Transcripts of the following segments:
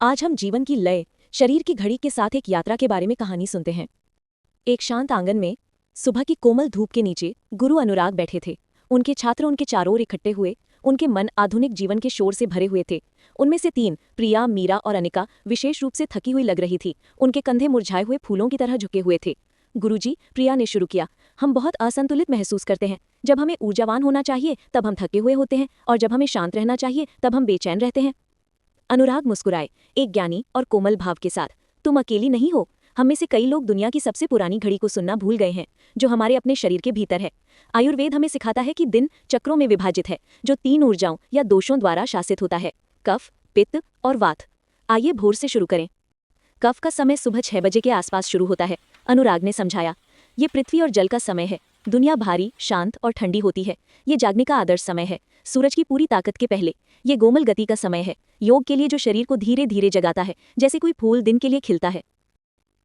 आज हम जीवन की लय, शरीर की घड़ी के साथ एक यात्रा के बारे में कहानी सुनते हैं। एक शांत आंगन में सुबह की कोमल धूप के नीचे गुरु अनुराग बैठे थे। उनके छात्र उनके चारों ओर इकट्ठे हुए। उनके मन आधुनिक जीवन के शोर से भरे हुए थे। उनमें से तीन, प्रिया, मीरा और अनिका, विशेष रूप से थकी हुई लग रही थी। उनके कंधे मुरझाए हुए फूलों की तरह झुके हुए थे। गुरुजी, प्रिया ने शुरू किया, हम बहुत असंतुलित महसूस करते हैं। जब हमें ऊर्जावान होना चाहिए तब हम थके हुए होते हैं, और जब हमें शांत रहना चाहिए तब हम बेचैन रहते हैं। अनुराग मुस्कुराए, एक ज्ञानी और कोमल भाव के साथ। तुम अकेली नहीं हो। हम में से कई लोग दुनिया की सबसे पुरानी घड़ी को सुनना भूल गए हैं, जो हमारे अपने शरीर के भीतर है। आयुर्वेद हमें सिखाता है कि दिन चक्रों में विभाजित है, जो तीन ऊर्जाओं या दोषों द्वारा शासित होता है: कफ, पित्त और वात। आइए भोर से शुरू करें। कफ का समय सुबह 6 बजे के आसपास शुरू होता है, अनुराग ने समझाया। ये पृथ्वी और जल का समय है। दुनिया भारी, शांत और ठंडी होती है। ये जागने का आदर्श समय है, सूरज की पूरी ताकत के पहले। ये कोमल गति का समय है, योग के लिए, जो शरीर को धीरे धीरे जगाता है, जैसे कोई फूल दिन के लिए खिलता है।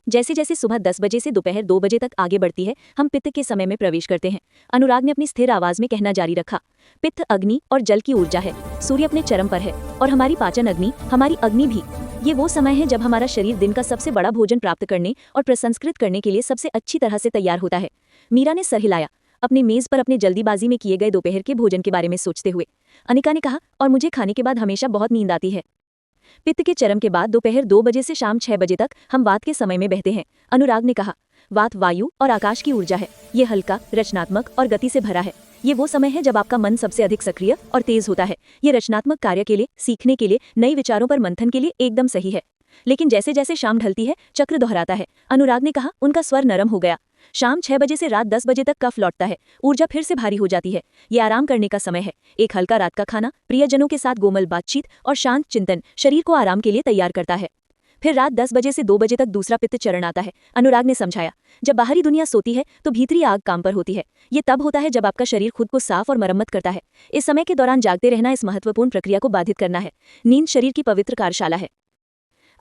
जैसे जैसे सुबह 10 बजे से दोपहर 2 बजे तक आगे बढ़ती है, हम पित्त के समय में प्रवेश करते हैं। अनुराग ने अपनी स्थिर आवाज में कहना जारी रखा। पित्त अग्नि और जल की ऊर्जा है। सूर्य अपने चरम पर है, और हमारी पाचन अग्नि, हमारी अग्नि भी। ये वो समय है जब हमारा शरीर दिन का सबसे बड़ा भोजन प्राप्त करने और प्रसंस्कृत करने के लिए सबसे अच्छी तरह से तैयार होता है। मीरा ने सर हिलाया, अपनी मेज पर अपने जल्दीबाजी में किए गए दोपहर के भोजन के बारे में सोचते हुए। अनिका ने कहा, और मुझे खाने के बाद हमेशा बहुत नींद आती है। पित्त के चरम के बाद दोपहर 2 बजे से शाम 6 बजे तक हम वात के समय में बहते हैं, अनुराग ने कहा। वात वायु और आकाश की ऊर्जा है। ये हल्का, रचनात्मक और गति से भरा है। ये वो समय है जब आपका मन सबसे अधिक सक्रिय और तेज होता है। ये रचनात्मक कार्य के लिए, सीखने के लिए, नए विचारों पर मंथन के लिए एकदम सही है। लेकिन जैसे जैसे शाम ढलती है, चक्र दोहराता है, अनुराग ने कहा। उनका स्वर नरम हो गया। शाम 6 बजे से रात 10 बजे तक कफ लौटता है, ऊर्जा फिर से भारी हो जाती है। ये आराम करने का समय है। एक हल्का रात का खाना, प्रियजनों के साथ कोमल बातचीत और शांत चिंतन शरीर को आराम के लिए तैयार करता है। फिर रात 10 बजे से 2 बजे तक दूसरा पित्त चरण आता है, अनुराग ने समझाया। जब बाहरी दुनिया सोती है तो भीतरी आग काम पर होती है। ये तब होता है जब आपका शरीर खुद को साफ और मरम्मत करता है। इस समय के दौरान जागते रहना इस महत्वपूर्ण प्रक्रिया को बाधित करना है। नींद शरीर की पवित्र कार्यशाला है।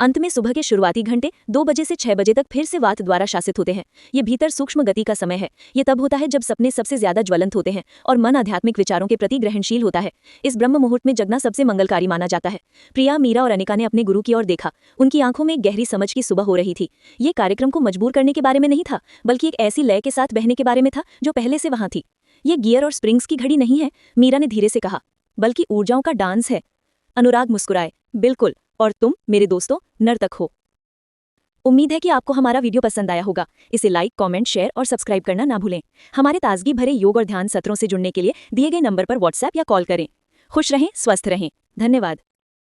अंत में सुबह के शुरुआती घंटे 2 बजे से 6 बजे तक फिर से वात द्वारा शासित होते हैं। ये भीतर सूक्ष्म गति का समय है। ये तब होता है जब सपने सबसे ज्यादा ज्वलंत होते हैं और मन आध्यात्मिक विचारों के प्रति ग्रहणशील होता है। इस ब्रह्म मुहूर्त में जगना सबसे मंगलकारी माना जाता है। प्रिया, मीरा और अनिका ने अपने गुरु की ओर देखा। उनकी आंखों में एक गहरी समझ की सुबह हो रही थी। ये कार्यक्रम को मजबूर करने के बारे में नहीं था, बल्कि एक ऐसी लय के साथ बहने के बारे में था जो पहले से वहां थी। ये गियर और स्प्रिंग्स की घड़ी नहीं है, मीरा ने धीरे से कहा, बल्कि ऊर्जाओं का डांस है। अनुराग मुस्कुराए, बिल्कुल, और तुम मेरे दोस्तों नर्तक हो। उम्मीद है कि आपको हमारा वीडियो पसंद आया होगा। इसे लाइक, कमेंट, शेयर और सब्सक्राइब करना ना भूलें। हमारे ताजगी भरे योग और ध्यान सत्रों से जुड़ने के लिए दिए गए नंबर पर व्हाट्सएप या कॉल करें। खुश रहें, स्वस्थ रहें। धन्यवाद।